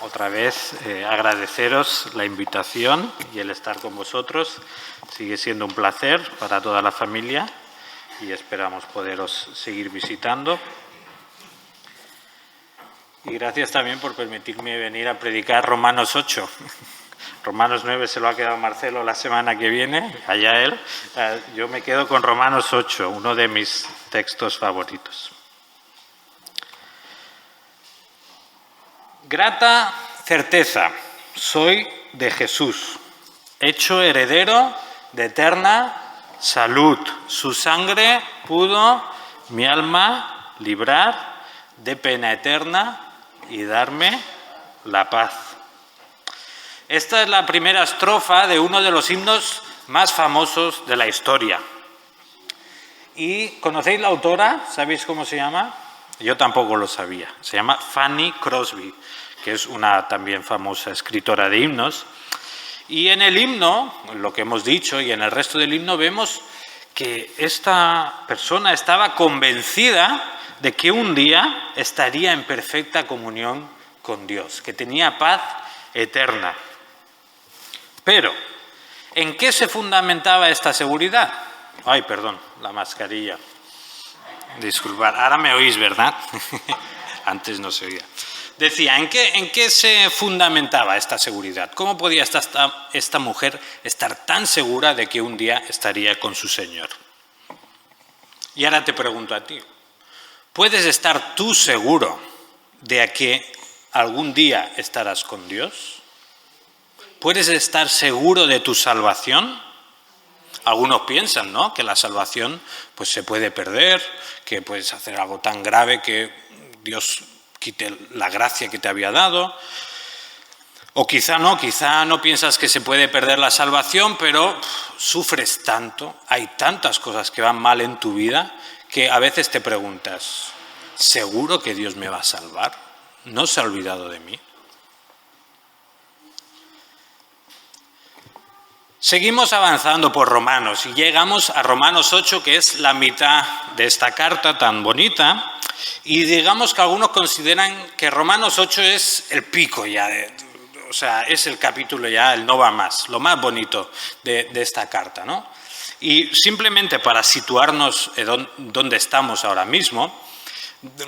otra vez agradeceros la invitación y el estar con vosotros. Sigue siendo un placer para toda la familia y esperamos poderos seguir visitando. Y gracias también por permitirme venir a predicar Romanos 8. Romanos 9 se lo ha quedado Marcelo la semana que viene, allá él. Yo me quedo con Romanos 8, uno de mis textos favoritos. Grata certeza, soy de Jesús, hecho heredero de eterna salud. Su sangre pudo mi alma librar de pena eterna y darme la paz. Esta es la primera estrofa de uno de los himnos más famosos de la historia. ¿Y conocéis la autora? ¿Sabéis cómo se llama? Yo tampoco lo sabía. Se llama Fanny Crosby, que es una también famosa escritora de himnos. Y en el himno, lo que hemos dicho, y en el resto del himno vemos que esta persona estaba convencida de que un día estaría en perfecta comunión con Dios, que tenía paz eterna. Pero, ¿en qué se fundamentaba esta seguridad? Ay, perdón, la mascarilla. Disculpad, ahora me oís, ¿verdad? Antes no se oía. Decía, ¿en qué se fundamentaba esta seguridad? ¿Cómo podía esta mujer estar tan segura de que un día estaría con su Señor? Y ahora te pregunto a ti, ¿puedes estar tú seguro de que algún día estarás con Dios? ¿Puedes estar seguro de tu salvación? Algunos piensan, ¿no?, que la salvación pues, se puede perder, que puedes hacer algo tan grave que Dios quite la gracia que te había dado. O quizá no piensas que se puede perder la salvación, pero sufres tanto, hay tantas cosas que van mal en tu vida, que a veces te preguntas, ¿seguro que Dios me va a salvar? ¿No se ha olvidado de mí? Seguimos avanzando por Romanos y llegamos a Romanos 8, que es la mitad de esta carta tan bonita, y digamos que algunos consideran que Romanos 8 es el pico ya, o sea, es el capítulo ya, el no va más, lo más bonito de esta carta, ¿no? Y simplemente para situarnos donde estamos ahora mismo,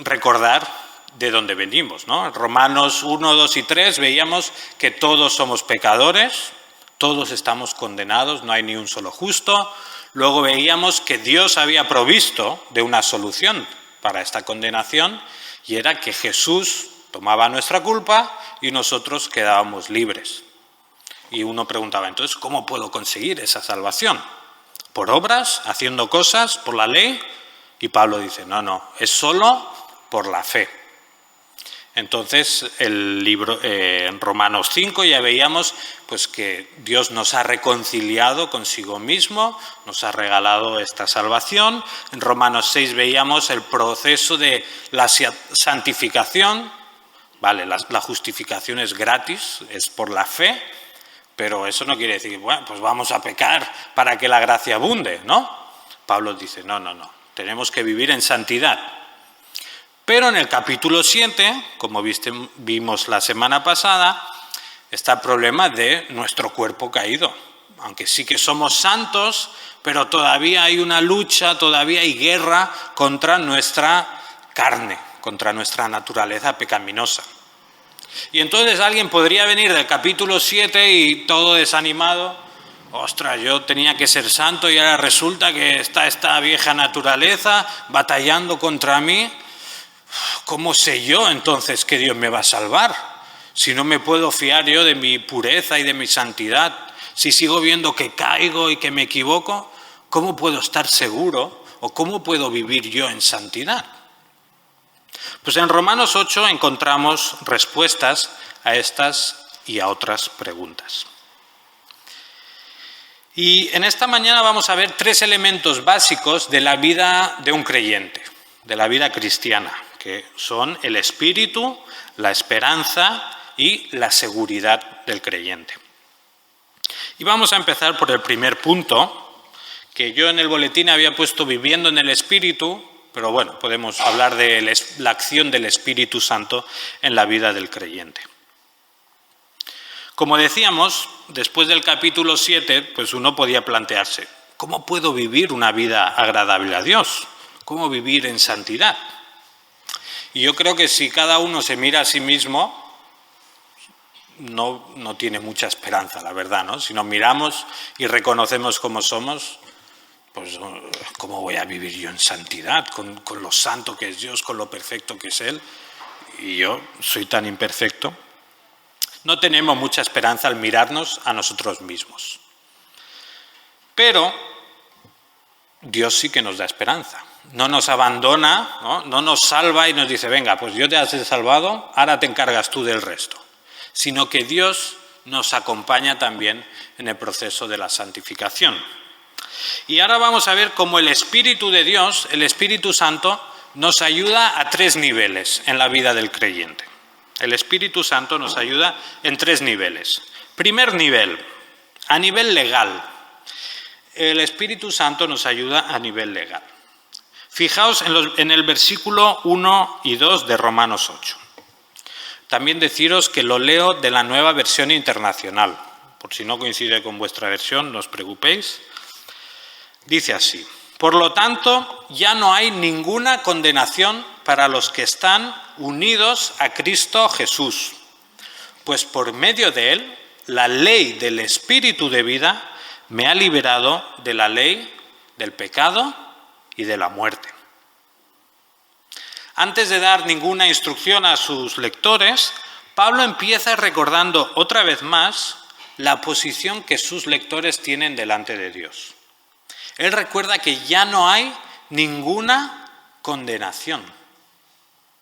recordar de dónde venimos, ¿no? En Romanos 1, 2 y 3 veíamos que todos somos pecadores, todos estamos condenados, no hay ni un solo justo. Luego veíamos que Dios había provisto de una solución para esta condenación y era que Jesús tomaba nuestra culpa y nosotros quedábamos libres. Y uno preguntaba, entonces, ¿cómo puedo conseguir esa salvación? ¿Por obras? ¿Haciendo cosas? ¿Por la ley? Y Pablo dice, no, es solo por la fe. Entonces, el libro en Romanos 5 ya veíamos pues, que Dios nos ha reconciliado consigo mismo, nos ha regalado esta salvación. En Romanos 6 veíamos el proceso de la santificación. Vale, la justificación es gratis, es por la fe, pero eso no quiere decir, bueno, pues vamos a pecar para que la gracia abunde, ¿no? Pablo dice, no, tenemos que vivir en santidad. Pero en el capítulo 7, como vimos la semana pasada, está el problema de nuestro cuerpo caído. Aunque sí que somos santos, pero todavía hay una lucha, todavía hay guerra contra nuestra carne, contra nuestra naturaleza pecaminosa. Y entonces alguien podría venir del capítulo 7 y todo desanimado, ostras, yo tenía que ser santo y ahora resulta que está esta vieja naturaleza batallando contra mí. ¿Cómo sé yo entonces que Dios me va a salvar? Si no me puedo fiar yo de mi pureza y de mi santidad, si sigo viendo que caigo y que me equivoco, ¿cómo puedo estar seguro o cómo puedo vivir yo en santidad? Pues en Romanos 8 encontramos respuestas a estas y a otras preguntas. Y en esta mañana vamos a ver 3 elementos básicos de la vida de un creyente, de la vida cristiana, que son el espíritu, la esperanza y la seguridad del creyente. Y vamos a empezar por el primer punto, que yo en el boletín había puesto viviendo en el espíritu, pero bueno, podemos hablar de la acción del Espíritu Santo en la vida del creyente. Como decíamos, después del capítulo 7, pues uno podía plantearse, ¿cómo puedo vivir una vida agradable a Dios? ¿Cómo vivir en santidad? Y yo creo que si cada uno se mira a sí mismo, no tiene mucha esperanza, la verdad, ¿no? Si nos miramos y reconocemos cómo somos, pues ¿cómo voy a vivir yo en santidad? Con lo santo que es Dios, con lo perfecto que es Él. Y yo soy tan imperfecto. No tenemos mucha esperanza al mirarnos a nosotros mismos. Pero Dios sí que nos da esperanza. No nos abandona, no nos salva y nos dice, venga, pues yo te has salvado, ahora te encargas tú del resto. Sino que Dios nos acompaña también en el proceso de la santificación. Y ahora vamos a ver cómo el Espíritu de Dios, el Espíritu Santo, nos ayuda a 3 niveles en la vida del creyente. El Espíritu Santo nos ayuda en 3 niveles. Primer nivel, a nivel legal. El Espíritu Santo nos ayuda a nivel legal. Fijaos en el versículo 1 y 2 de Romanos 8. También deciros que lo leo de la Nueva Versión Internacional. Por si no coincide con vuestra versión, no os preocupéis. Dice así: por lo tanto, ya no hay ninguna condenación para los que están unidos a Cristo Jesús, pues por medio de Él, la ley del Espíritu de vida me ha liberado de la ley del pecado y de la muerte. Antes de dar ninguna instrucción a sus lectores, Pablo empieza recordando otra vez más la posición que sus lectores tienen delante de Dios. Él recuerda que ya no hay ninguna condenación.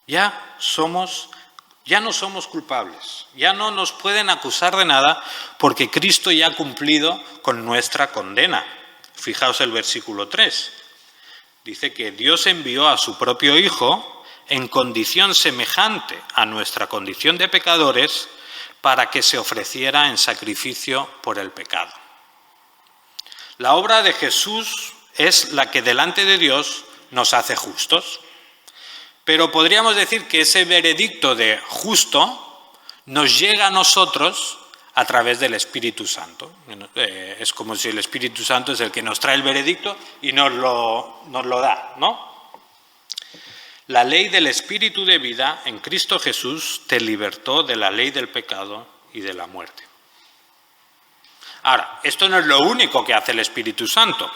Ya no somos culpables. Ya no nos pueden acusar de nada porque Cristo ya ha cumplido con nuestra condena. Fijaos el versículo 3. Dice que Dios envió a su propio Hijo en condición semejante a nuestra condición de pecadores para que se ofreciera en sacrificio por el pecado. La obra de Jesús es la que delante de Dios nos hace justos. Pero podríamos decir que ese veredicto de justo nos llega a nosotros a través del Espíritu Santo. Es como si el Espíritu Santo es el que nos trae el veredicto y nos lo da, ¿no? La ley del Espíritu de vida en Cristo Jesús te libertó de la ley del pecado y de la muerte. Ahora, esto no es lo único que hace el Espíritu Santo.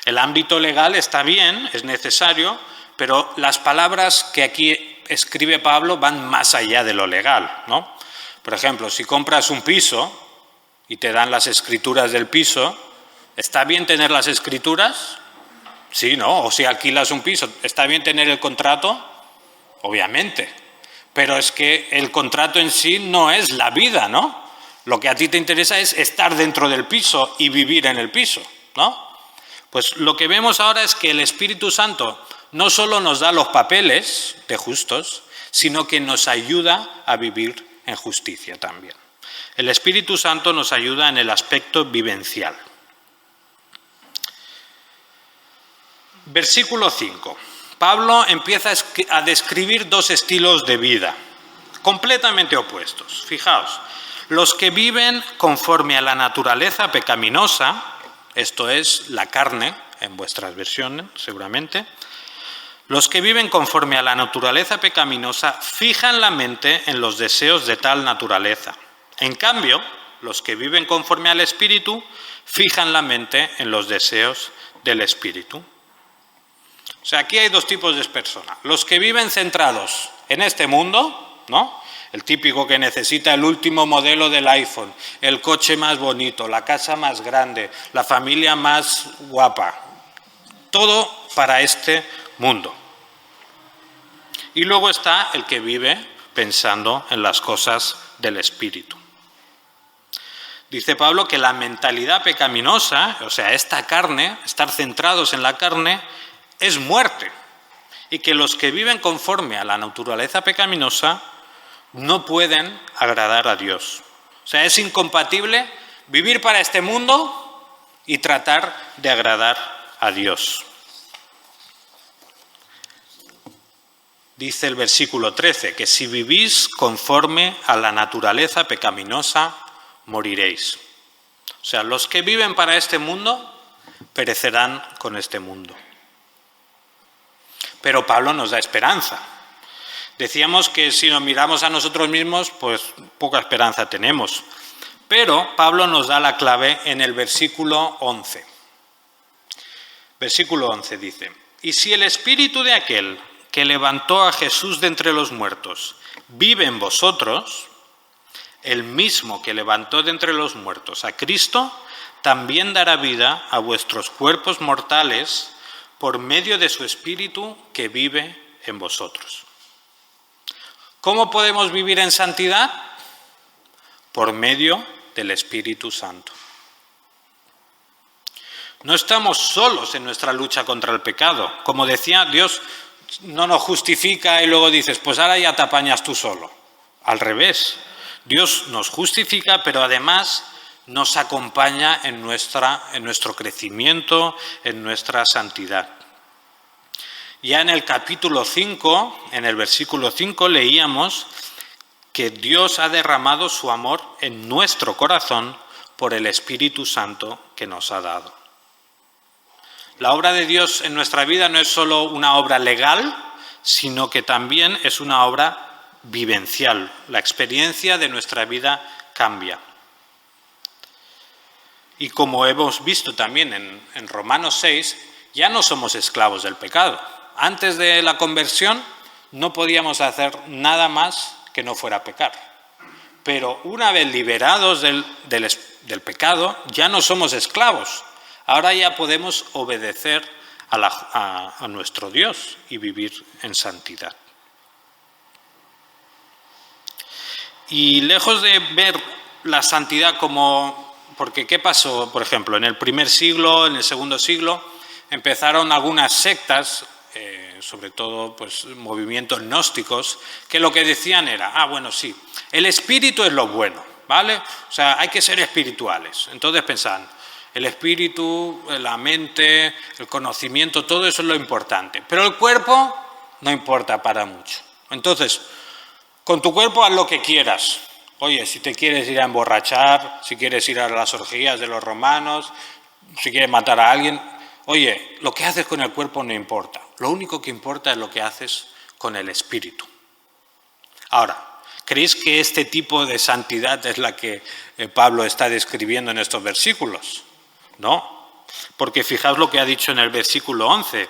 El ámbito legal está bien, es necesario, pero las palabras que aquí escribe Pablo van más allá de lo legal, ¿no? Por ejemplo, si compras un piso y te dan las escrituras del piso, ¿está bien tener las escrituras? Sí, ¿no? O si alquilas un piso, ¿está bien tener el contrato? Obviamente. Pero es que el contrato en sí no es la vida, ¿no? Lo que a ti te interesa es estar dentro del piso y vivir en el piso, ¿no? Pues lo que vemos ahora es que el Espíritu Santo no solo nos da los papeles de justos, sino que nos ayuda a vivir en justicia también. El Espíritu Santo nos ayuda en el aspecto vivencial. Versículo 5. Pablo empieza a describir 2 estilos de vida, completamente opuestos. Fijaos, los que viven conforme a la naturaleza pecaminosa, esto es la carne, en vuestras versiones seguramente, los que viven conforme a la naturaleza pecaminosa fijan la mente en los deseos de tal naturaleza. En cambio, los que viven conforme al Espíritu fijan la mente en los deseos del Espíritu. O sea, aquí hay 2 tipos de personas. Los que viven centrados en este mundo, ¿no? El típico que necesita el último modelo del iPhone, el coche más bonito, la casa más grande, la familia más guapa. Todo para este mundo. Y luego está el que vive pensando en las cosas del Espíritu. Dice Pablo que la mentalidad pecaminosa, o sea, esta carne, estar centrados en la carne, es muerte. Y que los que viven conforme a la naturaleza pecaminosa no pueden agradar a Dios. O sea, es incompatible vivir para este mundo y tratar de agradar a Dios. Dice el versículo 13, que si vivís conforme a la naturaleza pecaminosa, moriréis. O sea, los que viven para este mundo perecerán con este mundo. Pero Pablo nos da esperanza. Decíamos que si nos miramos a nosotros mismos, pues poca esperanza tenemos. Pero Pablo nos da la clave en el versículo 11. Versículo 11 dice: «Y si el espíritu de aquel que levantó a Jesús de entre los muertos vive en vosotros, el mismo que levantó de entre los muertos a Cristo, también dará vida a vuestros cuerpos mortales por medio de su Espíritu que vive en vosotros». ¿Cómo podemos vivir en santidad? Por medio del Espíritu Santo. No estamos solos en nuestra lucha contra el pecado. Como decía, Dios no nos justifica y luego dices, pues ahora ya te apañas tú solo. Al revés, Dios nos justifica, pero además nos acompaña en nuestro crecimiento, en nuestra santidad. Ya en el capítulo 5, en el versículo 5, leíamos que Dios ha derramado su amor en nuestro corazón por el Espíritu Santo que nos ha dado. La obra de Dios en nuestra vida no es solo una obra legal, sino que también es una obra vivencial. La experiencia de nuestra vida cambia. Y como hemos visto también en Romanos 6, ya no somos esclavos del pecado. Antes de la conversión no podíamos hacer nada más que no fuera pecar. Pero una vez liberados del pecado, ya no somos esclavos. Ahora ya podemos obedecer a nuestro Dios y vivir en santidad. Y lejos de ver la santidad como... Porque ¿qué pasó, por ejemplo? En el primer siglo, en el segundo siglo, empezaron algunas sectas, sobre todo pues, movimientos gnósticos, que lo que decían era, bueno, sí, el espíritu es lo bueno, ¿vale? O sea, hay que ser espirituales. Entonces pensaban, el espíritu, la mente, el conocimiento, todo eso es lo importante. Pero el cuerpo no importa para mucho. Entonces, con tu cuerpo haz lo que quieras. Oye, si te quieres ir a emborrachar, si quieres ir a las orgías de los romanos, si quieres matar a alguien, oye, lo que haces con el cuerpo no importa. Lo único que importa es lo que haces con el espíritu. Ahora, ¿creéis que este tipo de santidad es la que Pablo está describiendo en estos versículos? No, porque fijaos lo que ha dicho en el versículo 11.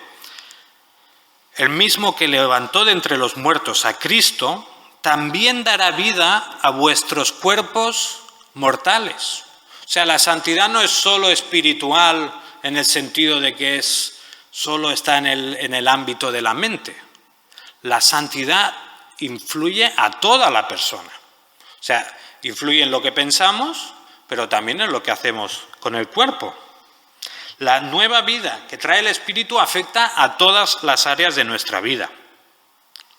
El mismo que levantó de entre los muertos a Cristo, también dará vida a vuestros cuerpos mortales. O sea, la santidad no es solo espiritual en el sentido de que solo está en el ámbito de la mente. La santidad influye a toda la persona. O sea, influye en lo que pensamos, pero también en lo que hacemos con el cuerpo. La nueva vida que trae el Espíritu afecta a todas las áreas de nuestra vida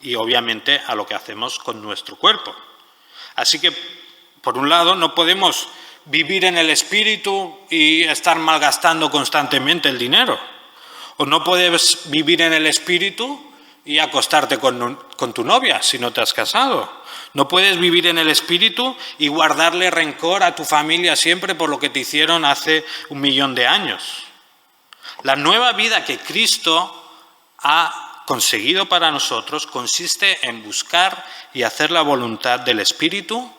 y obviamente a lo que hacemos con nuestro cuerpo. Así que, por un lado, no podemos vivir en el Espíritu y estar malgastando constantemente el dinero. O no puedes vivir en el Espíritu y acostarte con tu novia si no te has casado. No puedes vivir en el Espíritu y guardarle rencor a tu familia siempre por lo que te hicieron hace 1.000.000 de años. La nueva vida que Cristo ha conseguido para nosotros consiste en buscar y hacer la voluntad del Espíritu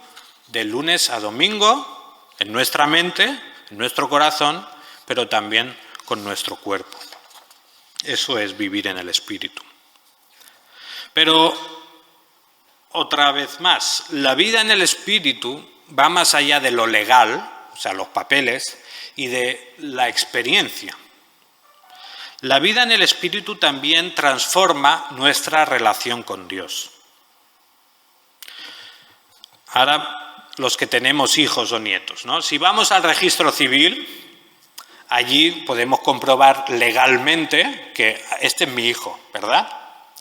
de lunes a domingo, en nuestra mente, en nuestro corazón, pero también con nuestro cuerpo. Eso es vivir en el Espíritu. Pero, otra vez más, la vida en el Espíritu va más allá de lo legal, o sea, los papeles, y de la experiencia. La vida en el Espíritu también transforma nuestra relación con Dios. Ahora, los que tenemos hijos o nietos, ¿no? Si vamos al registro civil, allí podemos comprobar legalmente que este es mi hijo, ¿verdad?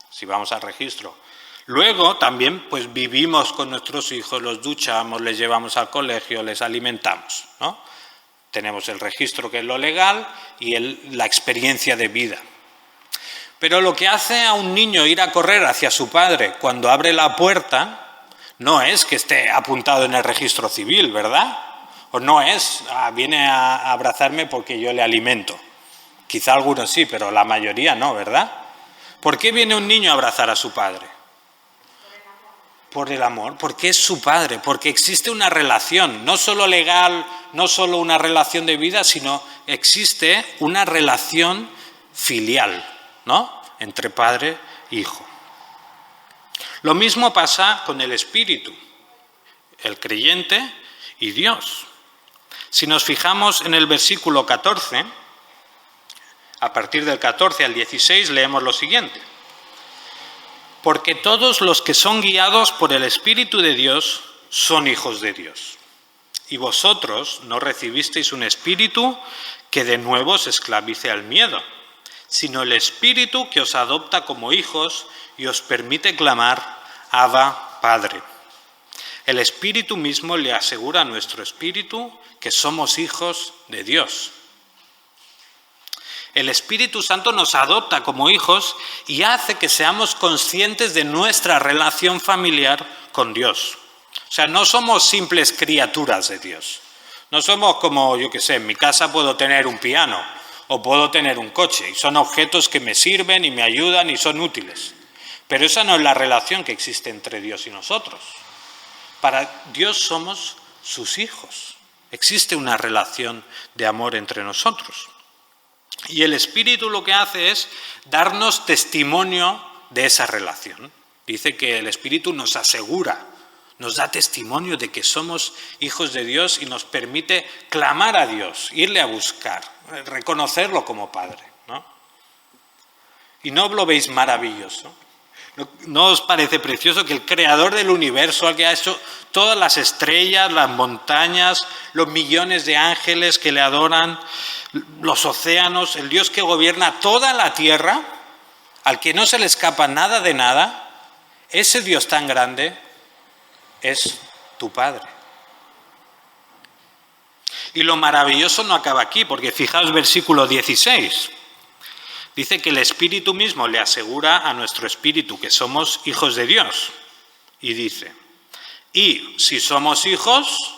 Si vamos al registro. Luego también pues vivimos con nuestros hijos, los duchamos, les llevamos al colegio, les alimentamos, ¿no? Tenemos el registro que es lo legal y la experiencia de vida. Pero lo que hace a un niño ir a correr hacia su padre cuando abre la puerta no es que esté apuntado en el registro civil, ¿verdad? O no es, viene a abrazarme porque yo le alimento. Quizá algunos sí, pero la mayoría no, ¿verdad? ¿Por qué viene un niño a abrazar a su padre? Por el amor, porque es su padre, porque existe una relación, no solo legal, no solo una relación de vida, sino existe una relación filial, ¿no? Entre padre e hijo. Lo mismo pasa con el Espíritu, el creyente y Dios. Si nos fijamos en el versículo 14, a partir del 14 al 16 leemos lo siguiente. Porque todos los que son guiados por el Espíritu de Dios son hijos de Dios. Y vosotros no recibisteis un espíritu que de nuevo os esclavice al miedo, sino el Espíritu que os adopta como hijos y os permite clamar, Abba, Padre. El Espíritu mismo le asegura a nuestro espíritu que somos hijos de Dios. El Espíritu Santo nos adopta como hijos y hace que seamos conscientes de nuestra relación familiar con Dios. O sea, no somos simples criaturas de Dios. No somos como, yo qué sé, en mi casa puedo tener un piano o puedo tener un coche y son objetos que me sirven y me ayudan y son útiles. Pero esa no es la relación que existe entre Dios y nosotros. Para Dios somos sus hijos. Existe una relación de amor entre nosotros. Y el Espíritu lo que hace es darnos testimonio de esa relación. Dice que el Espíritu nos asegura, nos da testimonio de que somos hijos de Dios y nos permite clamar a Dios, irle a buscar, reconocerlo como Padre, ¿no? ¿Y no lo veis maravilloso? ¿No os parece precioso que el creador del universo, el que ha hecho todas las estrellas, las montañas, los millones de ángeles que le adoran, los océanos, el Dios que gobierna toda la tierra, al que no se le escapa nada de nada, ese Dios tan grande es tu Padre? Y lo maravilloso no acaba aquí, porque fijaos versículo 16. Dice que el Espíritu mismo le asegura a nuestro espíritu que somos hijos de Dios. Y dice, y si somos hijos,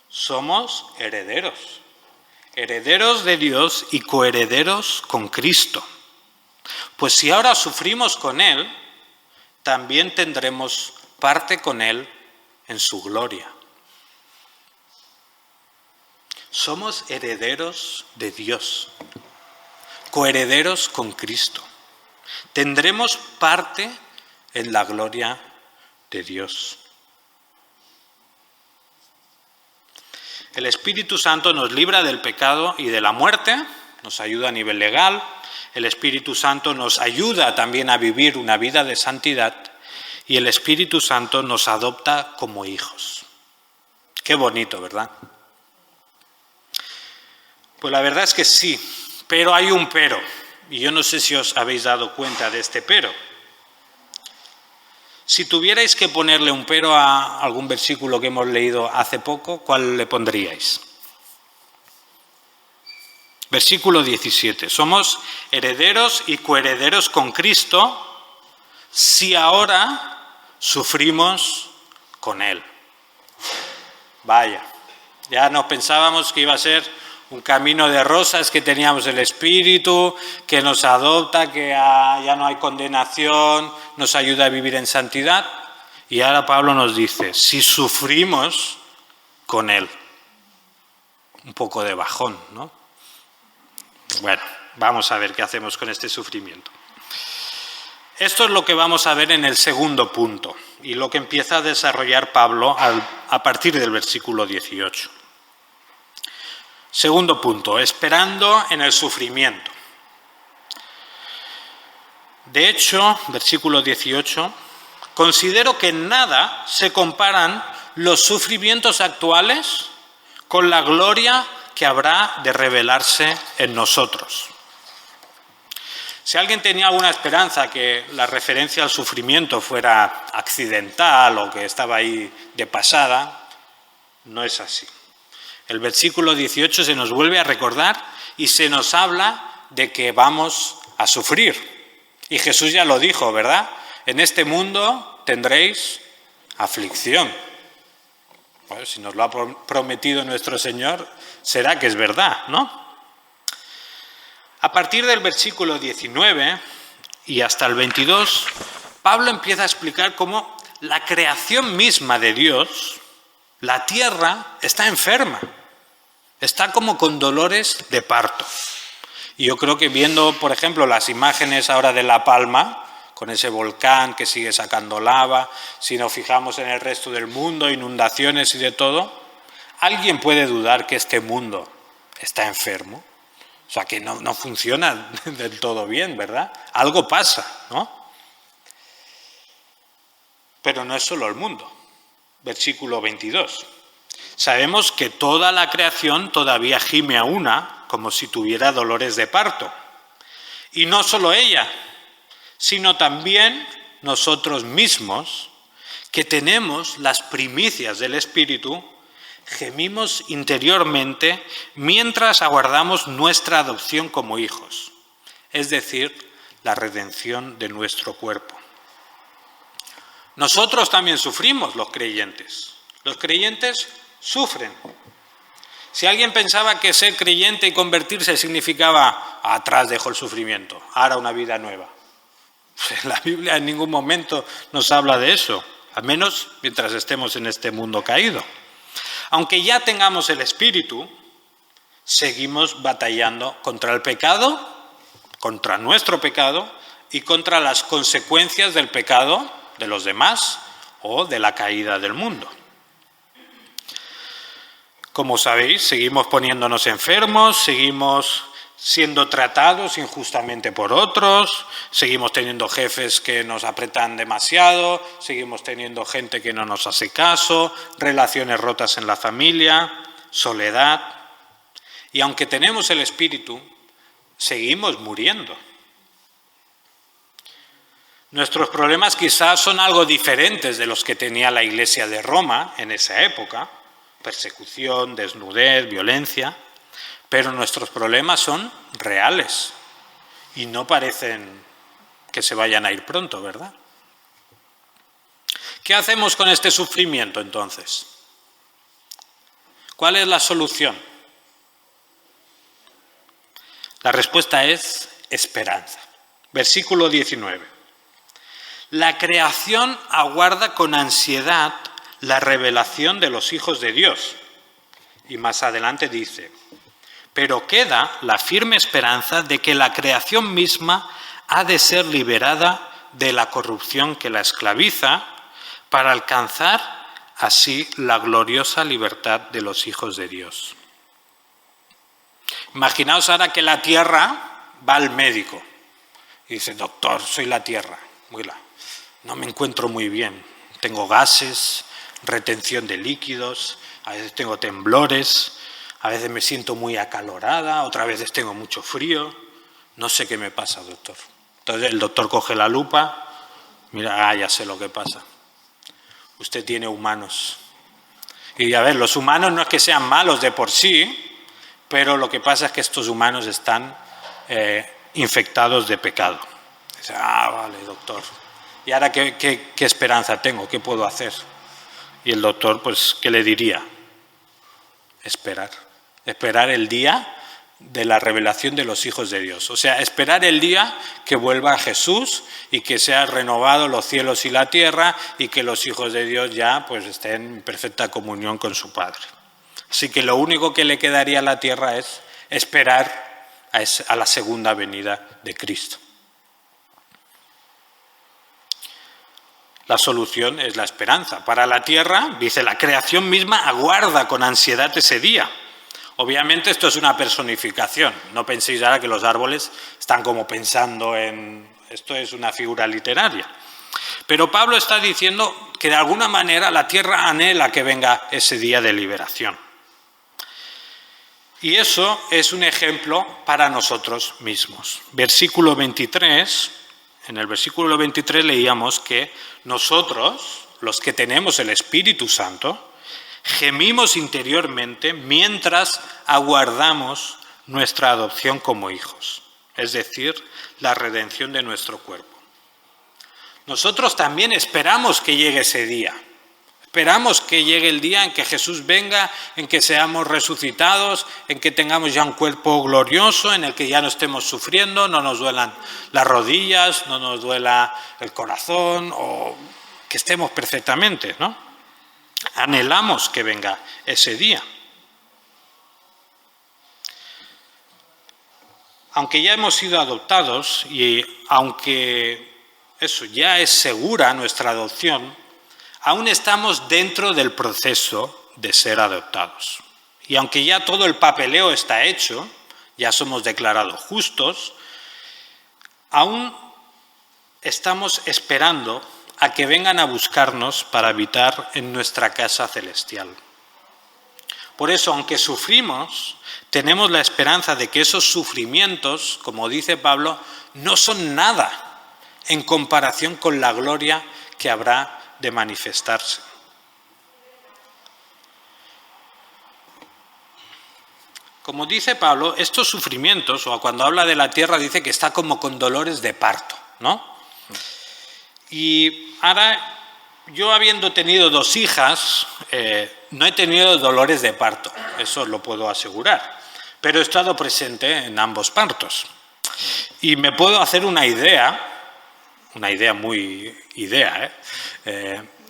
somos herederos. Herederos de Dios y coherederos con Cristo. Pues si ahora sufrimos con Él, también tendremos parte con Él en su gloria. Somos herederos de Dios, coherederos con Cristo. Tendremos parte en la gloria de Dios. El Espíritu Santo nos libra del pecado y de la muerte, nos ayuda a nivel legal. El Espíritu Santo nos ayuda también a vivir una vida de santidad y el Espíritu Santo nos adopta como hijos. Qué bonito, ¿verdad? Pues la verdad es que sí, pero hay un pero, y yo no sé si os habéis dado cuenta de este pero. Si tuvierais que ponerle un pero a algún versículo que hemos leído hace poco, ¿cuál le pondríais? Versículo 17. Somos herederos y coherederos con Cristo si ahora sufrimos con Él. Vaya, ya nos pensábamos que iba a ser un camino de rosas, que teníamos el Espíritu, que nos adopta, que ya no hay condenación, nos ayuda a vivir en santidad. Y ahora Pablo nos dice, si sufrimos con Él. Un poco de bajón, ¿no? Bueno, vamos a ver qué hacemos con este sufrimiento. Esto es lo que vamos a ver en el segundo punto y lo que empieza a desarrollar Pablo a partir del versículo 18. Segundo punto, esperando en el sufrimiento. De hecho, versículo 18, considero que en nada se comparan los sufrimientos actuales con la gloria que habrá de revelarse en nosotros. Si alguien tenía alguna esperanza que la referencia al sufrimiento fuera accidental o que estaba ahí de pasada, no es así. El versículo 18 se nos vuelve a recordar y se nos habla de que vamos a sufrir. Y Jesús ya lo dijo, ¿verdad? En este mundo tendréis aflicción. Bueno, si nos lo ha prometido nuestro Señor, será que es verdad, ¿no? A partir del versículo 19 y hasta el 22, Pablo empieza a explicar cómo la creación misma de Dios, la tierra, está enferma. Está como con dolores de parto. Y yo creo que viendo, por ejemplo, las imágenes ahora de La Palma, con ese volcán que sigue sacando lava, si nos fijamos en el resto del mundo, inundaciones y de todo, ¿alguien puede dudar que este mundo está enfermo? O sea, que no funciona del todo bien, ¿verdad? Algo pasa, ¿no? Pero no es solo el mundo. Versículo 22. Sabemos que toda la creación todavía gime a una, como si tuviera dolores de parto. Y no solo ella, sino también nosotros mismos, que tenemos las primicias del Espíritu, gemimos interiormente mientras aguardamos nuestra adopción como hijos, es decir, la redención de nuestro cuerpo. Nosotros también sufrimos, los creyentes. Los creyentes sufren. Si alguien pensaba que ser creyente y convertirse significaba atrás dejo el sufrimiento, ahora una vida nueva. La Biblia en ningún momento nos habla de eso, al menos mientras estemos en este mundo caído. Aunque ya tengamos el Espíritu, seguimos batallando contra el pecado, contra nuestro pecado y contra las consecuencias del pecado de los demás o de la caída del mundo. Como sabéis, seguimos poniéndonos enfermos, seguimos siendo tratados injustamente por otros, seguimos teniendo jefes que nos apretan demasiado, seguimos teniendo gente que no nos hace caso, relaciones rotas en la familia, soledad. Y aunque tenemos el Espíritu, seguimos muriendo. Nuestros problemas quizás son algo diferentes de los que tenía la Iglesia de Roma en esa época, persecución, desnudez, violencia, pero nuestros problemas son reales y no parecen que se vayan a ir pronto, ¿verdad? ¿Qué hacemos con este sufrimiento entonces? ¿Cuál es la solución? La respuesta es esperanza. Versículo 19. La creación aguarda con ansiedad la revelación de los hijos de Dios. Y más adelante dice, pero queda la firme esperanza de que la creación misma ha de ser liberada de la corrupción que la esclaviza para alcanzar así la gloriosa libertad de los hijos de Dios. Imaginaos ahora que la tierra va al médico y dice, doctor, soy la tierra, no me encuentro muy bien, tengo gases, retención de líquidos, a veces tengo temblores, a veces me siento muy acalorada, otras veces tengo mucho frío, no sé qué me pasa, doctor. Entonces el doctor coge la lupa, mira, ya sé lo que pasa. Usted tiene humanos. Y a ver, los humanos no es que sean malos de por sí, pero lo que pasa es que estos humanos están infectados de pecado. Dice, vale, doctor. ¿Y ahora qué esperanza tengo? ¿Qué puedo hacer? Y el doctor, pues, ¿qué le diría? Esperar. Esperar el día de la revelación de los hijos de Dios. O sea, esperar el día que vuelva Jesús y que sean renovados los cielos y la tierra y que los hijos de Dios ya pues estén en perfecta comunión con su Padre. Así que lo único que le quedaría a la tierra es esperar a la segunda venida de Cristo. La solución es la esperanza. Para la tierra, dice, la creación misma aguarda con ansiedad ese día. Obviamente esto es una personificación. No penséis ahora que los árboles están como pensando en... Esto es una figura literaria. Pero Pablo está diciendo que de alguna manera la tierra anhela que venga ese día de liberación. Y eso es un ejemplo para nosotros mismos. Versículo 23... En el versículo 23 leíamos que nosotros, los que tenemos el Espíritu Santo, gemimos interiormente mientras aguardamos nuestra adopción como hijos, es decir, la redención de nuestro cuerpo. Nosotros también esperamos que llegue ese día, Esperamos que llegue el día en que Jesús venga, en que seamos resucitados, en que tengamos ya un cuerpo glorioso, en el que ya no estemos sufriendo, no nos duelan las rodillas, no nos duela el corazón, o que estemos perfectamente, ¿no? Anhelamos que venga ese día. Aunque ya hemos sido adoptados y aunque eso ya es segura nuestra adopción, aún estamos dentro del proceso de ser adoptados. Y aunque ya todo el papeleo está hecho, ya somos declarados justos, aún estamos esperando a que vengan a buscarnos para habitar en nuestra casa celestial. Por eso, aunque sufrimos, tenemos la esperanza de que esos sufrimientos, como dice Pablo, no son nada en comparación con la gloria que habrá de manifestarse. Como dice Pablo, estos sufrimientos, o cuando habla de la tierra, dice que está como con dolores de parto, ¿no? Y ahora, yo habiendo tenido 2 hijas, no he tenido dolores de parto, eso lo puedo asegurar, pero he estado presente en ambos partos. Y me puedo hacer una idea muy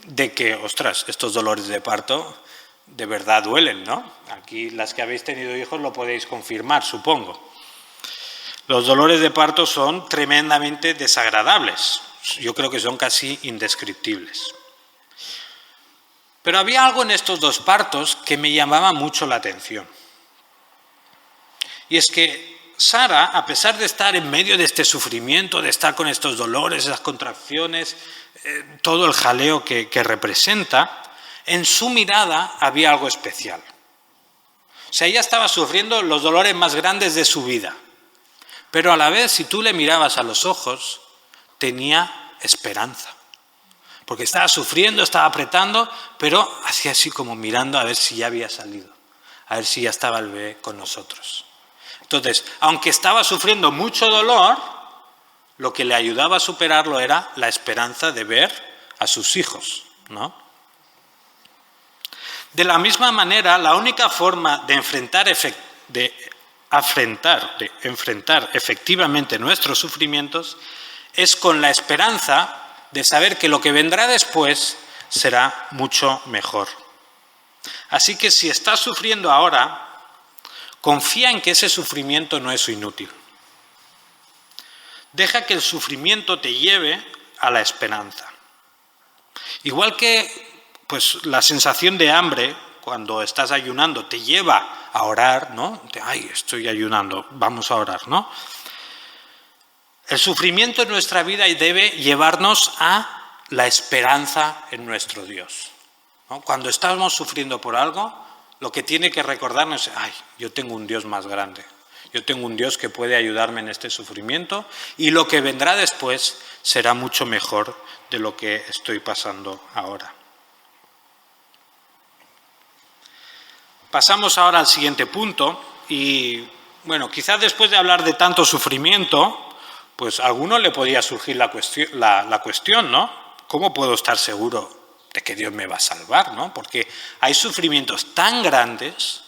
de que, ostras, estos dolores de parto de verdad duelen, ¿no? Aquí las que habéis tenido hijos lo podéis confirmar, supongo. Los dolores de parto son tremendamente desagradables. Yo creo que son casi indescriptibles. Pero había algo en estos 2 partos que me llamaba mucho la atención. Y es que Sara, a pesar de estar en medio de este sufrimiento, de estar con estos dolores, esas contracciones, todo el jaleo que representa, en su mirada había algo especial. O sea, ella estaba sufriendo los dolores más grandes de su vida. Pero a la vez, si tú le mirabas a los ojos, tenía esperanza. Porque estaba sufriendo, estaba apretando, pero hacía así como mirando a ver si ya había salido, a ver si ya estaba el bebé con nosotros. Entonces, aunque estaba sufriendo mucho dolor, lo que le ayudaba a superarlo era la esperanza de ver a sus hijos, ¿no? De la misma manera, la única forma de enfrentar efectivamente nuestros sufrimientos es con la esperanza de saber que lo que vendrá después será mucho mejor. Así que si estás sufriendo ahora, confía en que ese sufrimiento no es inútil. Deja que el sufrimiento te lleve a la esperanza. Igual que la sensación de hambre cuando estás ayunando te lleva a orar, ¿no? Ay, estoy ayunando, vamos a orar, ¿no? El sufrimiento en nuestra vida debe llevarnos a la esperanza en nuestro Dios, ¿no? Cuando estamos sufriendo por algo, lo que tiene que recordarnos es, ay, yo tengo un Dios más grande, yo tengo un Dios que puede ayudarme en este sufrimiento y lo que vendrá después será mucho mejor de lo que estoy pasando ahora. Pasamos ahora al siguiente punto y, bueno, quizás después de hablar de tanto sufrimiento, pues a alguno le podría surgir la cuestión, ¿no? ¿Cómo puedo estar seguro de que Dios me va a salvar, ¿no? Porque hay sufrimientos tan grandes,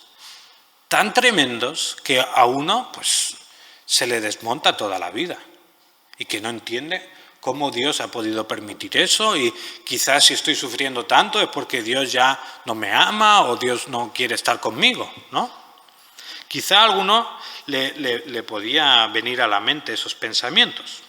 tan tremendos, que a uno pues se le desmonta toda la vida y que no entiende cómo Dios ha podido permitir eso y quizás si estoy sufriendo tanto es porque Dios ya no me ama o Dios no quiere estar conmigo, ¿no? Quizá a alguno le podía venir a la mente esos pensamientos.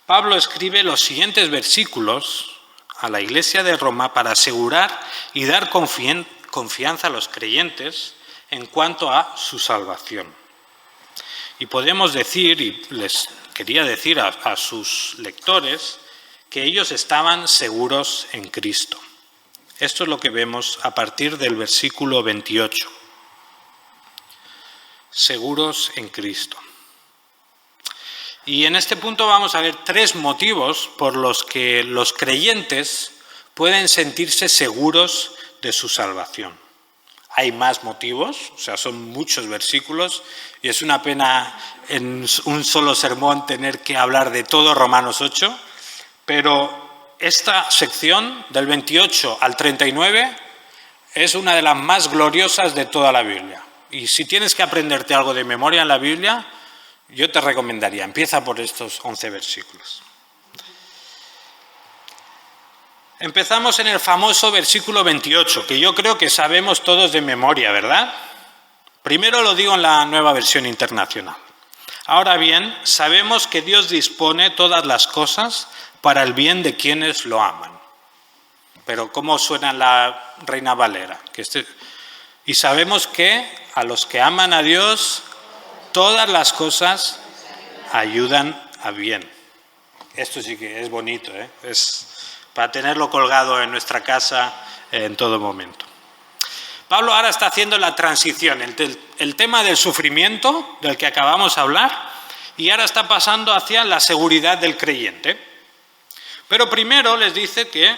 Pablo escribe los siguientes versículos a la iglesia de Roma para asegurar y dar confianza a los creyentes en cuanto a su salvación. Y podemos decir, y les quería decir a sus lectores, que ellos estaban seguros en Cristo. Esto es lo que vemos a partir del versículo 28. Seguros en Cristo. Y en este punto vamos a ver 3 motivos por los que los creyentes pueden sentirse seguros de su salvación. Hay más motivos, o sea, son muchos versículos y es una pena en un solo sermón tener que hablar de todo Romanos 8, pero esta sección del 28 al 39 es una de las más gloriosas de toda la Biblia. Y si tienes que aprenderte algo de memoria en la Biblia, yo te recomendaría, empieza por estos 11 versículos. Empezamos en el famoso versículo 28, que yo creo que sabemos todos de memoria, ¿verdad? Primero lo digo en la Nueva Versión Internacional. Ahora bien, sabemos que Dios dispone todas las cosas para el bien de quienes lo aman. Pero ¿cómo suena la Reina Valera? Y sabemos que a los que aman a Dios, todas las cosas ayudan a bien. Esto sí que es bonito, ¿eh? Es para tenerlo colgado en nuestra casa en todo momento. Pablo ahora está haciendo la transición, el tema del sufrimiento, del que acabamos de hablar, y ahora está pasando hacia la seguridad del creyente. Pero primero les dice que,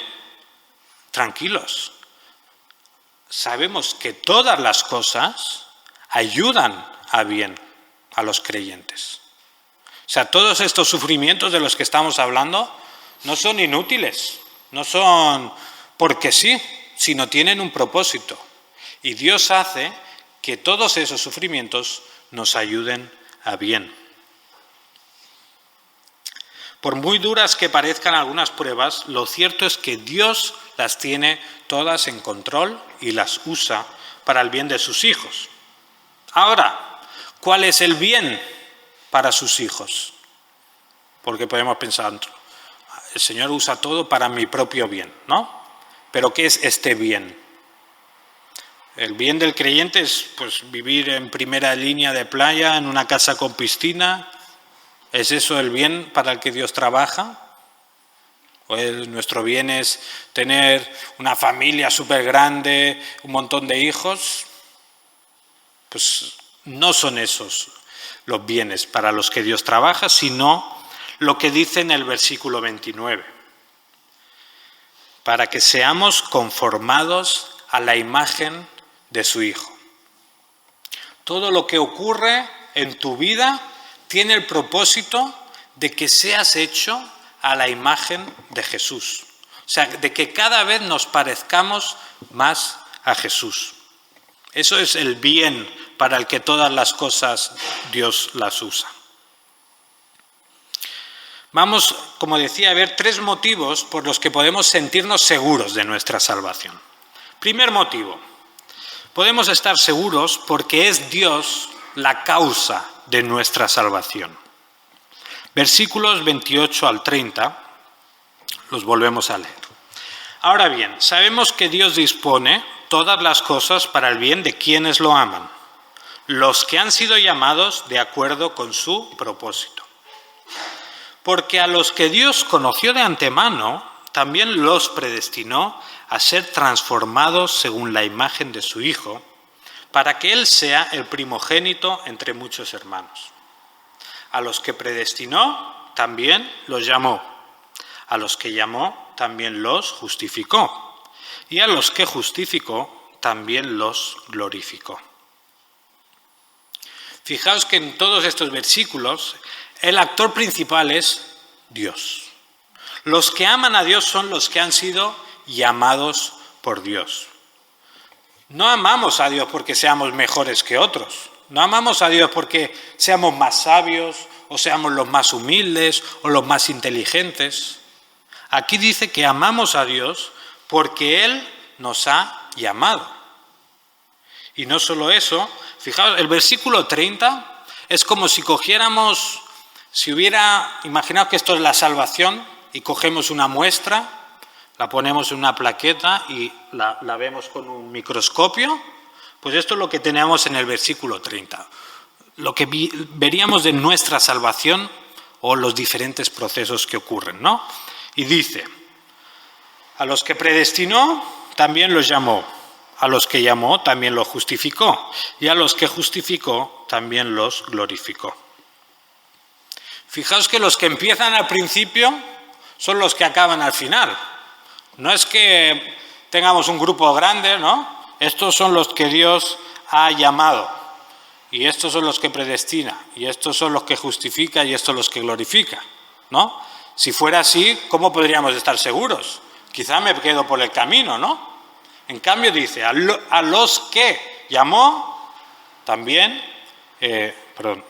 tranquilos, sabemos que todas las cosas ayudan a bien a los creyentes. O sea, todos estos sufrimientos de los que estamos hablando no son inútiles. No son porque sí, sino tienen un propósito. Y Dios hace que todos esos sufrimientos nos ayuden a bien. Por muy duras que parezcan algunas pruebas, lo cierto es que Dios las tiene todas en control y las usa para el bien de sus hijos. Ahora, ¿cuál es el bien para sus hijos? Porque podemos pensar, el Señor usa todo para mi propio bien, ¿no? Pero ¿qué es este bien? El bien del creyente es pues, vivir en primera línea de playa, en una casa con piscina. ¿Es eso el bien para el que Dios trabaja? ¿O nuestro bien es tener una familia súper grande, un montón de hijos? Pues no son esos los bienes para los que Dios trabaja, sino lo que dice en el versículo 29. Para que seamos conformados a la imagen de su Hijo. Todo lo que ocurre en tu vida tiene el propósito de que seas hecho a la imagen de Jesús. O sea, de que cada vez nos parezcamos más a Jesús. Eso es el bien para el que todas las cosas Dios las usa. Vamos, como decía, a ver 3 motivos por los que podemos sentirnos seguros de nuestra salvación. Primer motivo, podemos estar seguros porque es Dios la causa de nuestra salvación. Versículos 28 al 30, los volvemos a leer. Ahora bien, sabemos que Dios dispone todas las cosas para el bien de quienes lo aman, los que han sido llamados de acuerdo con su propósito. Porque a los que Dios conoció de antemano, también los predestinó a ser transformados según la imagen de su Hijo, para que Él sea el primogénito entre muchos hermanos. A los que predestinó, también los llamó. A los que llamó, también los justificó. Y a los que justificó, también los glorificó. Fijaos que en todos estos versículos, el actor principal es Dios. Los que aman a Dios son los que han sido llamados por Dios. No amamos a Dios porque seamos mejores que otros. No amamos a Dios porque seamos más sabios o seamos los más humildes o los más inteligentes. Aquí dice que amamos a Dios porque Él nos ha llamado. Y no solo eso, fijaos, el versículo 30 es como si cogiéramos, imaginaos que esto es la salvación y cogemos una muestra, la ponemos en una plaqueta y la vemos con un microscopio, pues esto es lo que tenemos en el versículo 30. Lo que veríamos de nuestra salvación o los diferentes procesos que ocurren, ¿no? Y dice, a los que predestinó, también los llamó. A los que llamó, también los justificó. Y a los que justificó, también los glorificó. Fijaos que los que empiezan al principio son los que acaban al final. No es que tengamos un grupo grande, ¿no? Estos son los que Dios ha llamado. Y estos son los que predestina. Y estos son los que justifica y estos los que glorifica, ¿no? Si fuera así, ¿cómo podríamos estar seguros? Quizá me quedo por el camino, ¿no? En cambio dice, a los que llamó, también,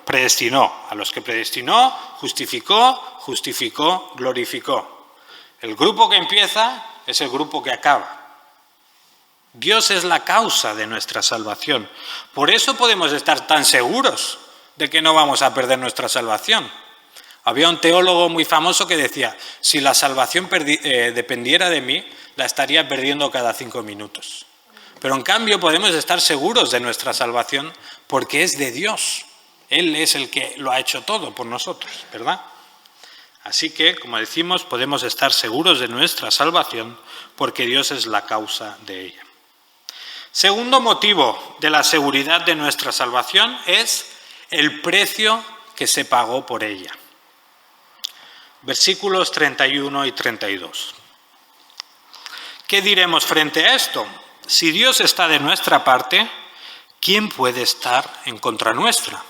predestinó. A los que predestinó, justificó, glorificó. El grupo que empieza es el grupo que acaba. Dios es la causa de nuestra salvación. Por eso podemos estar tan seguros de que no vamos a perder nuestra salvación. Había un teólogo muy famoso que decía, si la salvación dependiera de mí, la estaría perdiendo cada 5 minutos. Pero en cambio podemos estar seguros de nuestra salvación porque es de Dios. Él es el que lo ha hecho todo por nosotros, ¿verdad? Así que, como decimos, podemos estar seguros de nuestra salvación porque Dios es la causa de ella. Segundo motivo de la seguridad de nuestra salvación es el precio que se pagó por ella. Versículos 31 y 32. ¿Qué diremos frente a esto? Si Dios está de nuestra parte, ¿quién puede estar en contra nuestra?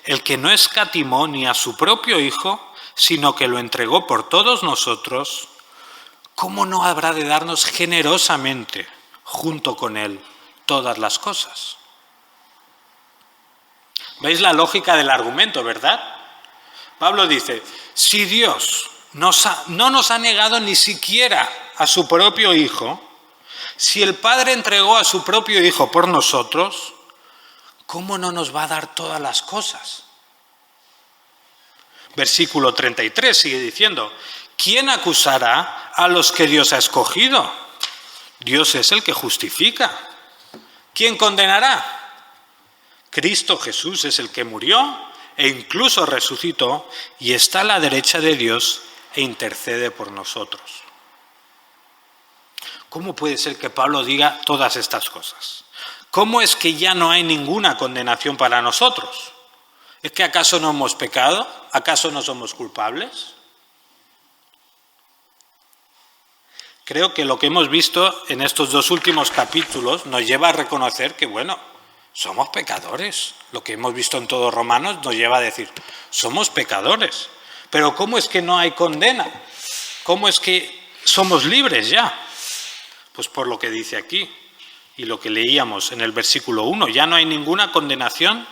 El que no escatimó ni a su propio Hijo, sino que lo entregó por todos nosotros, ¿cómo no habrá de darnos generosamente junto con Él todas las cosas? ¿Veis la lógica del argumento, verdad? Pablo dice, si Dios no nos ha negado ni siquiera a su propio Hijo, si el Padre entregó a su propio Hijo por nosotros, ¿cómo no nos va a dar todas las cosas? Versículo 33 sigue diciendo, ¿quién acusará a los que Dios ha escogido? Dios es el que justifica. ¿Quién condenará? Cristo Jesús es el que murió e incluso resucitó y está a la derecha de Dios e intercede por nosotros. ¿Cómo puede ser que Pablo diga todas estas cosas? ¿Cómo es que ya no hay ninguna condenación para nosotros? ¿Es que acaso no hemos pecado? ¿Acaso no somos culpables? Creo que lo que hemos visto en estos 2 últimos capítulos nos lleva a reconocer que, bueno, somos pecadores. Lo que hemos visto en todos Romanos nos lleva a decir, somos pecadores. Pero ¿cómo es que no hay condena? ¿Cómo es que somos libres ya? Pues por lo que dice aquí y lo que leíamos en el versículo 1. Ya no hay ninguna condenación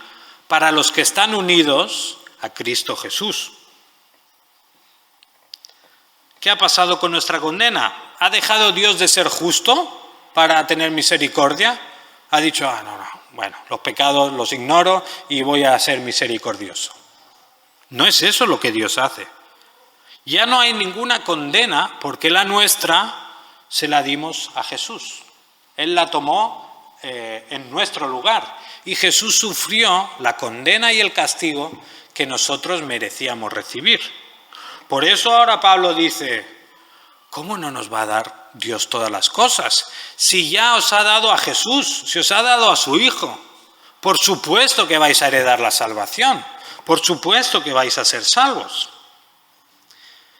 para los que están unidos a Cristo Jesús. ¿Qué ha pasado con nuestra condena? ¿Ha dejado Dios de ser justo para tener misericordia? Ha dicho, bueno, los pecados los ignoro y voy a ser misericordioso. No es eso lo que Dios hace. Ya no hay ninguna condena porque la nuestra se la dimos a Jesús. Él la tomó en nuestro lugar y Jesús sufrió la condena y el castigo que nosotros merecíamos recibir. Por eso ahora Pablo dice, ¿cómo no nos va a dar Dios todas las cosas? Si ya os ha dado a Jesús, si os ha dado a su Hijo, por supuesto que vais a heredar la salvación, por supuesto que vais a ser salvos.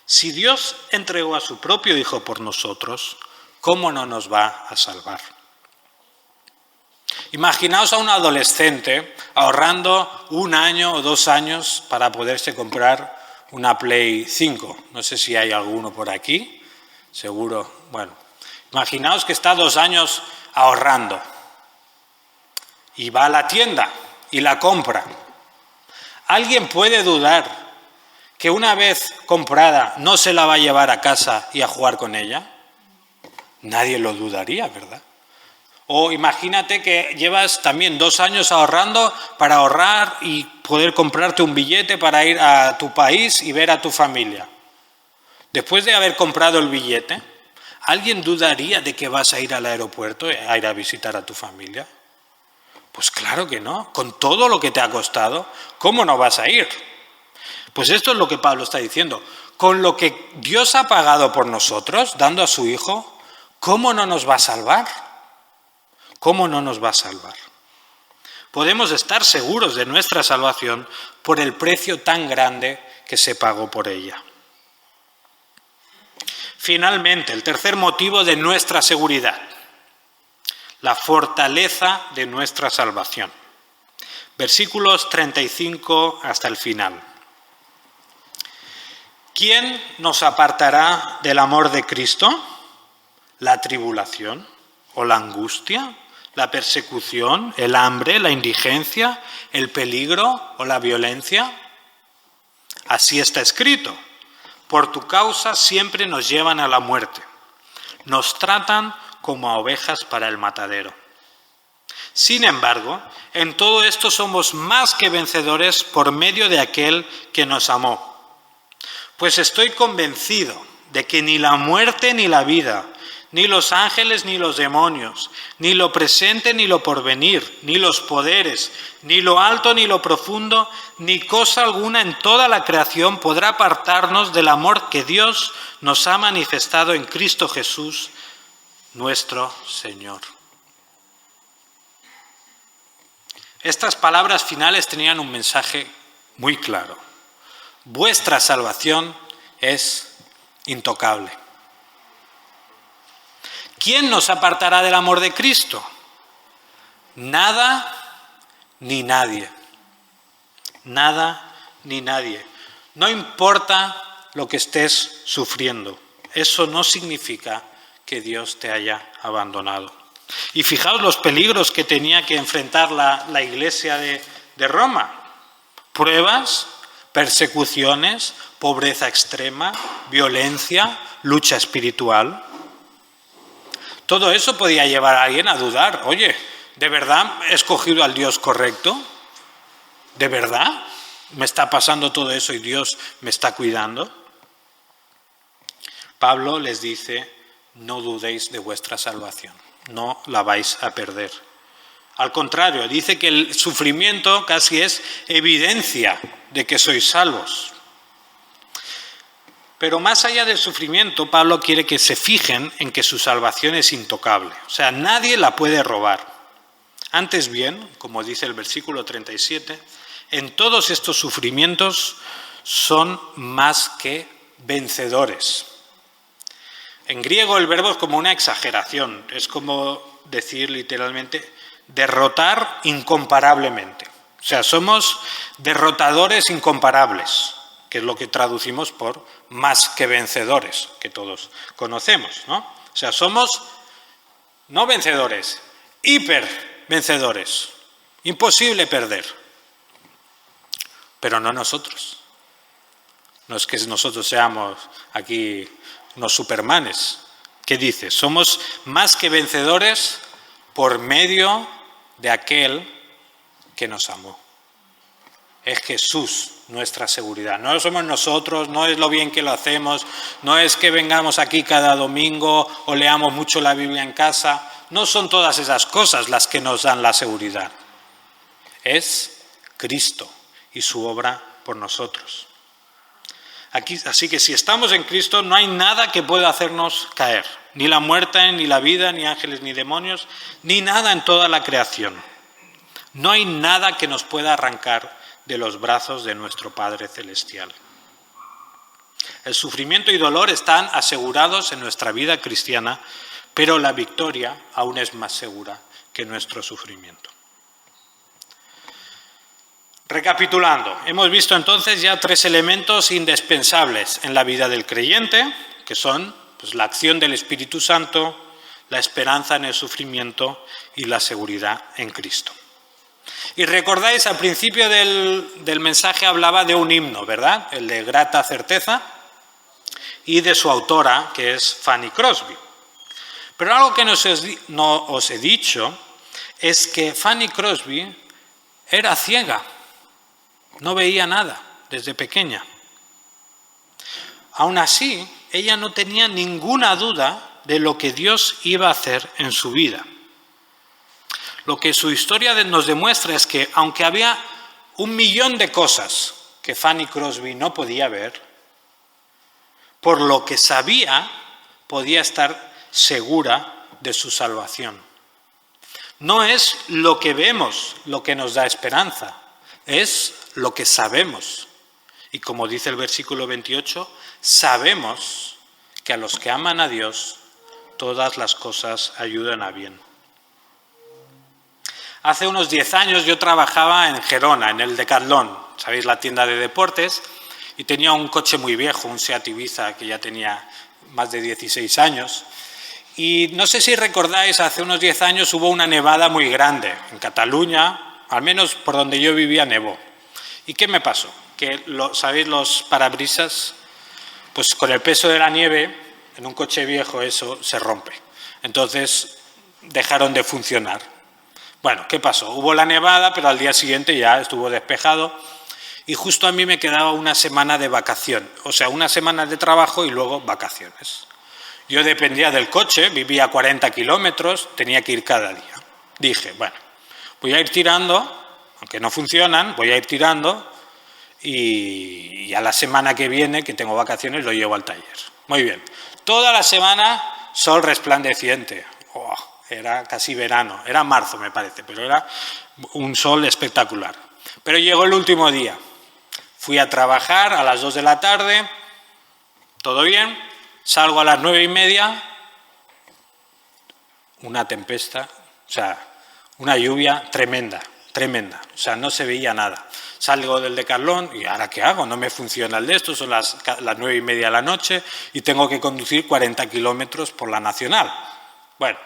Si Dios entregó a su propio Hijo por nosotros, ¿cómo no nos va a salvar? Imaginaos a un adolescente ahorrando 1 año o 2 años para poderse comprar una Play 5. No sé si hay alguno por aquí, seguro. Bueno, imaginaos que está 2 años ahorrando y va a la tienda y la compra. ¿Alguien puede dudar que una vez comprada no se la va a llevar a casa y a jugar con ella? Nadie lo dudaría, ¿verdad? O imagínate que llevas también 2 años ahorrando para ahorrar y poder comprarte un billete para ir a tu país y ver a tu familia. Después de haber comprado el billete, ¿alguien dudaría de que vas a ir al aeropuerto a ir a visitar a tu familia? Pues claro que no. Con todo lo que te ha costado, ¿cómo no vas a ir? Pues esto es lo que Pablo está diciendo. Con lo que Dios ha pagado por nosotros, dando a su Hijo, ¿cómo no nos va a salvar? ¿Cómo no nos va a salvar? Podemos estar seguros de nuestra salvación por el precio tan grande que se pagó por ella. Finalmente, el tercer motivo de nuestra seguridad, la fortaleza de nuestra salvación. Versículos 35 hasta el final. ¿Quién nos apartará del amor de Cristo? ¿La tribulación o la angustia? ¿La persecución, el hambre, la indigencia, el peligro o la violencia? Así está escrito: por tu causa siempre nos llevan a la muerte. Nos tratan como a ovejas para el matadero. Sin embargo, en todo esto somos más que vencedores por medio de aquel que nos amó. Pues estoy convencido de que ni la muerte ni la vida, ni los ángeles ni los demonios, ni lo presente ni lo porvenir, ni los poderes, ni lo alto ni lo profundo, ni cosa alguna en toda la creación podrá apartarnos del amor que Dios nos ha manifestado en Cristo Jesús, nuestro Señor. Estas palabras finales tenían un mensaje muy claro. Vuestra salvación es intocable. ¿Quién nos apartará del amor de Cristo? Nada ni nadie. Nada ni nadie. No importa lo que estés sufriendo. Eso no significa que Dios te haya abandonado. Y fijaos los peligros que tenía que enfrentar la iglesia de Roma. Pruebas, persecuciones, pobreza extrema, violencia, lucha espiritual. Todo eso podía llevar a alguien a dudar. Oye, ¿de verdad he escogido al Dios correcto? ¿De verdad me está pasando todo eso y Dios me está cuidando? Pablo les dice: no dudéis de vuestra salvación, no la vais a perder. Al contrario, dice que el sufrimiento casi es evidencia de que sois salvos. Pero más allá del sufrimiento, Pablo quiere que se fijen en que su salvación es intocable. O sea, nadie la puede robar. Antes bien, como dice el versículo 37, en todos estos sufrimientos son más que vencedores. En griego el verbo es como una exageración, es como decir literalmente derrotar incomparablemente. O sea, somos derrotadores incomparables, que es lo que traducimos por más que vencedores, que todos conocemos, ¿no? O sea, somos no vencedores, hiper vencedores. Imposible perder. Pero no nosotros. No es que nosotros seamos aquí unos supermanes. ¿Qué dice? Somos más que vencedores por medio de aquel que nos amó. Es Jesús nuestra seguridad. No somos nosotros, no es lo bien que lo hacemos, no es que vengamos aquí cada domingo o leamos mucho la Biblia en casa. No son todas esas cosas las que nos dan la seguridad. Es Cristo y su obra por nosotros. Así que si estamos en Cristo, no hay nada que pueda hacernos caer. Ni la muerte, ni la vida, ni ángeles, ni demonios, ni nada en toda la creación. No hay nada que nos pueda arrancar de los brazos de nuestro Padre Celestial. El sufrimiento y dolor están asegurados en nuestra vida cristiana, pero la victoria aún es más segura que nuestro sufrimiento. Recapitulando, hemos visto entonces ya 3 elementos indispensables en la vida del creyente, que son la acción del Espíritu Santo, la esperanza en el sufrimiento y la seguridad en Cristo. Y recordáis, al principio del mensaje hablaba de un himno, ¿verdad? El de Grata Certeza, y de su autora, que es Fanny Crosby. Pero algo que no os he dicho es que Fanny Crosby era ciega, no veía nada desde pequeña. Aún así, ella no tenía ninguna duda de lo que Dios iba a hacer en su vida. Lo que su historia nos demuestra es que, aunque había 1.000.000 de cosas que Fanny Crosby no podía ver, por lo que sabía, podía estar segura de su salvación. No es lo que vemos lo que nos da esperanza, es lo que sabemos. Y como dice el versículo 28, sabemos que a los que aman a Dios, todas las cosas ayudan a bien. Hace unos 10 años yo trabajaba en Gerona, en el Decathlon, ¿sabéis? La tienda de deportes, y tenía un coche muy viejo, un Seat Ibiza, que ya tenía más de 16 años. Y no sé si recordáis, hace unos 10 años hubo una nevada muy grande en Cataluña, al menos por donde yo vivía nevó. ¿Y qué me pasó? Que, ¿sabéis los parabrisas? Pues con el peso de la nieve, en un coche viejo eso se rompe. Entonces dejaron de funcionar. Bueno, ¿qué pasó? Hubo la nevada, pero al día siguiente ya estuvo despejado y justo a mí me quedaba una semana de vacación, o sea, una semana de trabajo y luego vacaciones. Yo dependía del coche, vivía a 40 kilómetros, tenía que ir cada día. Dije, bueno, voy a ir tirando, aunque no funcionan, voy a ir tirando y a la semana que viene, que tengo vacaciones, lo llevo al taller. Muy bien. Toda la semana, sol resplandeciente. Oh, era casi verano, era marzo me parece, pero era un sol espectacular. Pero llegó el último día. Fui a trabajar a las 2 de la tarde, todo bien, salgo a las 9:30, una tempesta, o sea, una lluvia tremenda, tremenda, o sea, no se veía nada. Salgo del Decathlon y ¿ahora qué hago? No me funciona el de esto, son las 9:30 de la noche y tengo que conducir 40 kilómetros por la Nacional. Bueno,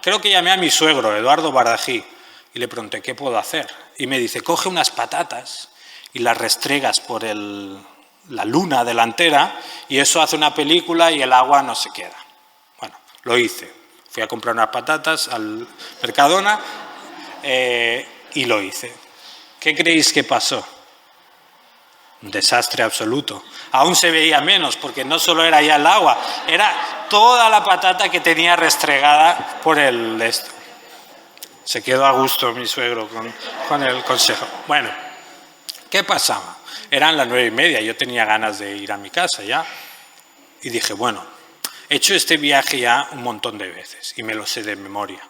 creo que llamé a mi suegro, Eduardo Bardají, y le pregunté, ¿qué puedo hacer? Y me dice, coge unas patatas y las restregas por la luna delantera y eso hace una película y el agua no se queda. Bueno, lo hice. Fui a comprar unas patatas al Mercadona y lo hice. ¿Qué creéis que pasó? Un desastre absoluto. Aún se veía menos porque no solo era ya el agua, era toda la patata que tenía restregada por el esto. Se quedó a gusto mi suegro con el consejo. Bueno, ¿qué pasaba? Eran las 9:30, yo tenía ganas de ir a mi casa ya. Y dije, bueno, he hecho este viaje ya un montón de veces y me lo sé de memoria.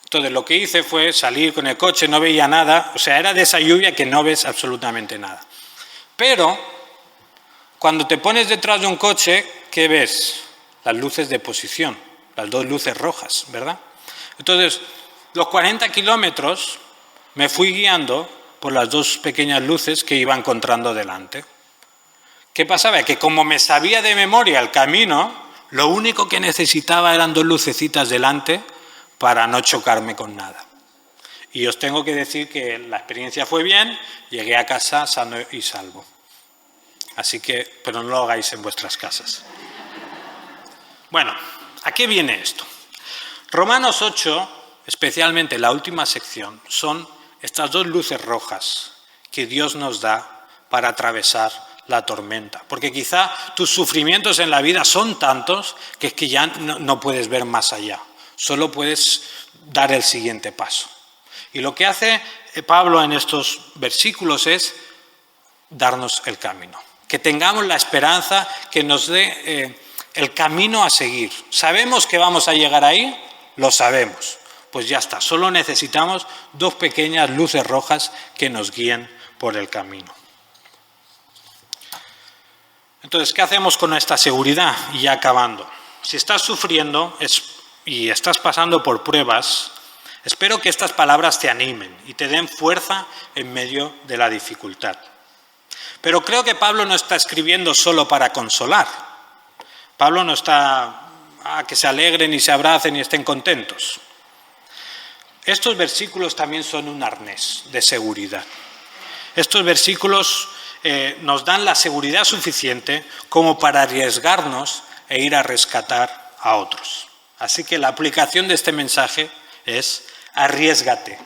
Entonces lo que hice fue salir con el coche, no veía nada, o sea, era de esa lluvia que no ves absolutamente nada. Pero cuando te pones detrás de un coche, ¿qué ves? Las luces de posición, las dos luces rojas, ¿verdad? Entonces, los 40 kilómetros me fui guiando por las dos pequeñas luces que iba encontrando delante. ¿Qué pasaba? Que como me sabía de memoria el camino, lo único que necesitaba eran dos lucecitas delante para no chocarme con nada. Y os tengo que decir que la experiencia fue bien, llegué a casa sano y salvo. Así que, pero no lo hagáis en vuestras casas. Bueno, ¿a qué viene esto? Romanos 8, especialmente la última sección, son estas dos luces rojas que Dios nos da para atravesar la tormenta. Porque quizá tus sufrimientos en la vida son tantos que es que ya no puedes ver más allá. Solo puedes dar el siguiente paso. Y lo que hace Pablo en estos versículos es darnos el camino. Que tengamos la esperanza, que nos dé el camino a seguir. ¿Sabemos que vamos a llegar ahí? Lo sabemos. Pues ya está. Solo necesitamos dos pequeñas luces rojas que nos guíen por el camino. Entonces, ¿qué hacemos con esta seguridad? Y ya acabando. Si estás sufriendo y estás pasando por pruebas, espero que estas palabras te animen y te den fuerza en medio de la dificultad. Pero creo que Pablo no está escribiendo solo para consolar. Pablo no está a que se alegren y se abracen y estén contentos. Estos versículos también son un arnés de seguridad. Estos versículos nos dan la seguridad suficiente como para arriesgarnos e ir a rescatar a otros. Así que la aplicación de este mensaje es arriésgate.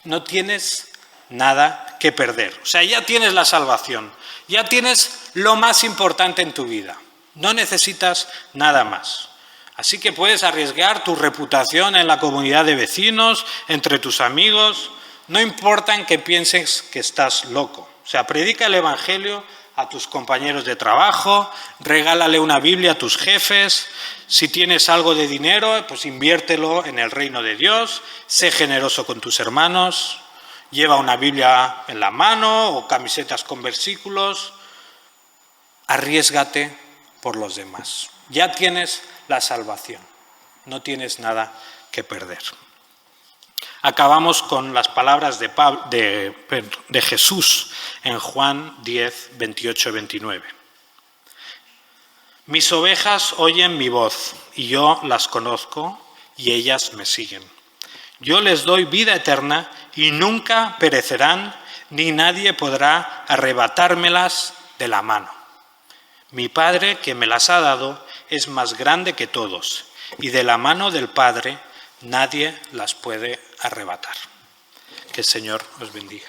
No tienes nada que perder. O sea, ya tienes la salvación, ya tienes lo más importante en tu vida. No necesitas nada más. Así que puedes arriesgar tu reputación en la comunidad de vecinos, entre tus amigos. No importa que pienses que estás loco. O sea, predica el Evangelio a tus compañeros de trabajo, regálale una Biblia a tus jefes. Si tienes algo de dinero, pues inviértelo en el reino de Dios. Sé generoso con tus hermanos. Lleva una Biblia en la mano o camisetas con versículos. Arriésgate por los demás. Ya tienes la salvación. No tienes nada que perder. acabamos con las palabras de Jesús en Juan 10, 28 y 29. Mis ovejas oyen mi voz, y yo las conozco, y ellas me siguen. Yo les doy vida eterna, y nunca perecerán, ni nadie podrá arrebatármelas de la mano. Mi Padre, que me las ha dado, es más grande que todos, y de la mano del Padre nadie las puede arrebatar. Que el Señor os bendiga.